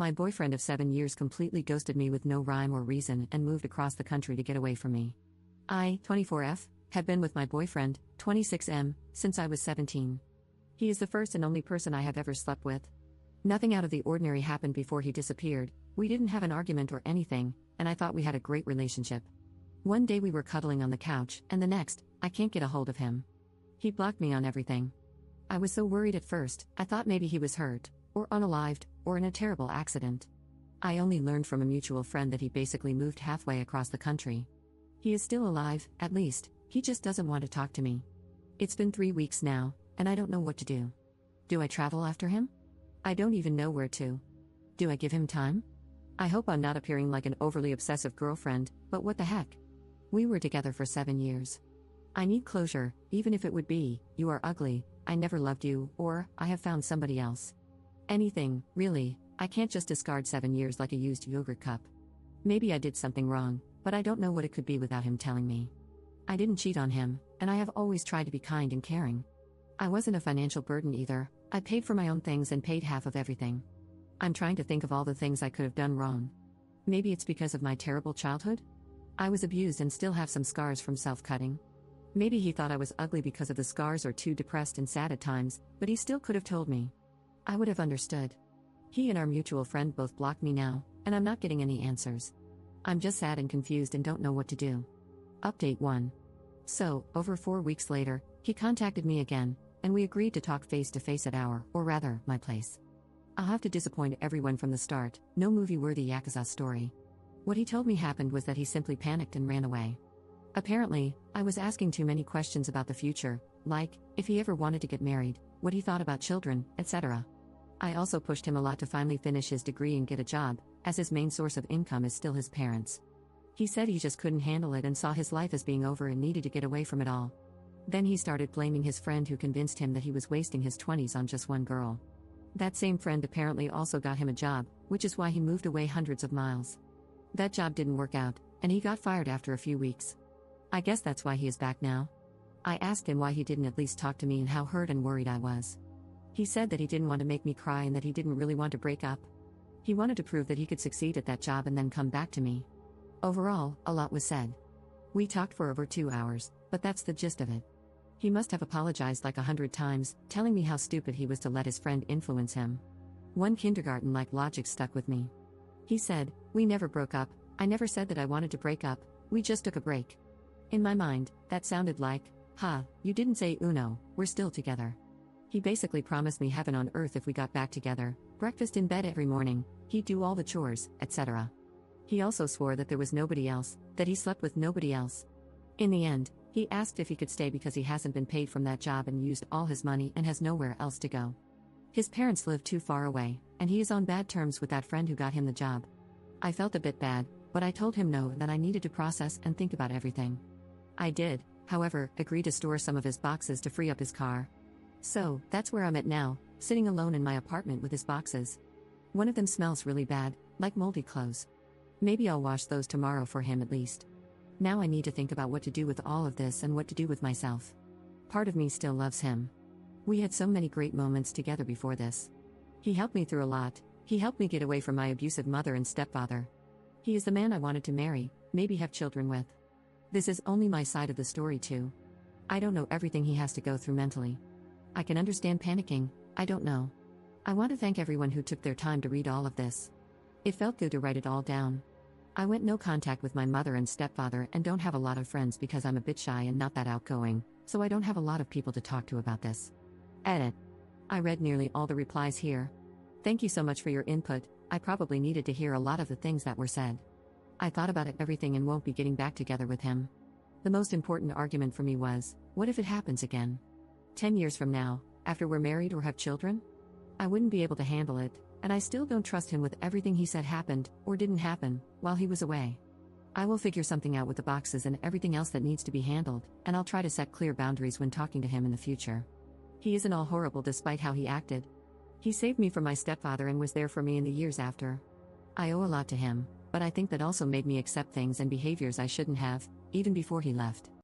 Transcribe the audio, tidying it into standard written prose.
My boyfriend of 7 years completely ghosted me with no rhyme or reason and moved across the country to get away from me. I, 24F, have been with my boyfriend, 26M, since I was 17. He is the first and only person I have ever slept with. Nothing out of the ordinary happened before he disappeared. We didn't have an argument or anything, and I thought we had a great relationship. One day we were cuddling on the couch, and the next, I can't get a hold of him. He blocked me on everything. I was so worried at first, I thought maybe he was hurt, or unalived, or in a terrible accident. I only learned from a mutual friend that he basically moved halfway across the country. He is still alive, at least, he just doesn't want to talk to me. It's been 3 weeks now, and I don't know what to do. Do I travel after him? I don't even know where to. Do I give him time? I hope I'm not appearing like an overly obsessive girlfriend, but what the heck? We were together for 7 years. I need closure, even if it would be, you are ugly, I never loved you, or, I have found somebody else. Anything, really, I can't just discard 7 years like a used yogurt cup. Maybe I did something wrong, but I don't know what it could be without him telling me. I didn't cheat on him, and I have always tried to be kind and caring. I wasn't a financial burden either, I paid for my own things and paid half of everything. I'm trying to think of all the things I could have done wrong. Maybe it's because of my terrible childhood? I was abused and still have some scars from self-cutting. Maybe he thought I was ugly because of the scars or too depressed and sad at times, but he still could have told me. I would have understood. He and our mutual friend both blocked me now, and I'm not getting any answers. I'm just sad and confused and don't know what to do. Update 1. So, over 4 weeks later, he contacted me again, and we agreed to talk face to face at our, or rather, my place. I'll have to disappoint everyone from the start, no movie-worthy Yakuza story. What he told me happened was that he simply panicked and ran away. Apparently, I was asking too many questions about the future, like, if he ever wanted to get married, what he thought about children, etc. I also pushed him a lot to finally finish his degree and get a job, as his main source of income is still his parents. He said he just couldn't handle it and saw his life as being over and needed to get away from it all. Then he started blaming his friend who convinced him that he was wasting his 20s on just one girl. That same friend apparently also got him a job, which is why he moved away hundreds of miles. That job didn't work out, and he got fired after a few weeks. I guess that's why he is back now. I asked him why he didn't at least talk to me and how hurt and worried I was. He said that he didn't want to make me cry and that he didn't really want to break up. He wanted to prove that he could succeed at that job and then come back to me. Overall, a lot was said. We talked for over 2 hours, but that's the gist of it. He must have apologized like 100 times, telling me how stupid he was to let his friend influence him. One kindergarten-like logic stuck with me. He said, "We never broke up, I never said that I wanted to break up, we just took a break." In my mind, that sounded like, you didn't say uno, we're still together. He basically promised me heaven on earth if we got back together, breakfast in bed every morning, he'd do all the chores, etc. He also swore that there was nobody else, that he slept with nobody else. In the end, he asked if he could stay because he hasn't been paid from that job and used all his money and has nowhere else to go. His parents live too far away, and he is on bad terms with that friend who got him the job. I felt a bit bad, but I told him no, that I needed to process and think about everything. I did, however, agree to store some of his boxes to free up his car. So, that's where I'm at now, sitting alone in my apartment with his boxes. One of them smells really bad, like moldy clothes. Maybe I'll wash those tomorrow for him at least. Now I need to think about what to do with all of this and what to do with myself. Part of me still loves him. We had so many great moments together before this. He helped me through a lot, he helped me get away from my abusive mother and stepfather. He is the man I wanted to marry, maybe have children with. This is only my side of the story too. I don't know everything he has to go through mentally. I can understand panicking, I don't know. I want to thank everyone who took their time to read all of this. It felt good to write it all down. I went no contact with my mother and stepfather and don't have a lot of friends because I'm a bit shy and not that outgoing, so I don't have a lot of people to talk to about this. Edit. I read nearly all the replies here. Thank you so much for your input, I probably needed to hear a lot of the things that were said. I thought about everything and won't be getting back together with him. The most important argument for me was, what if it happens again? 10 years from now, after we're married or have children? I wouldn't be able to handle it, and I still don't trust him with everything he said happened, or didn't happen, while he was away. I will figure something out with the boxes and everything else that needs to be handled, and I'll try to set clear boundaries when talking to him in the future. He isn't all horrible despite how he acted. He saved me from my stepfather and was there for me in the years after. I owe a lot to him, but I think that also made me accept things and behaviors I shouldn't have, even before he left.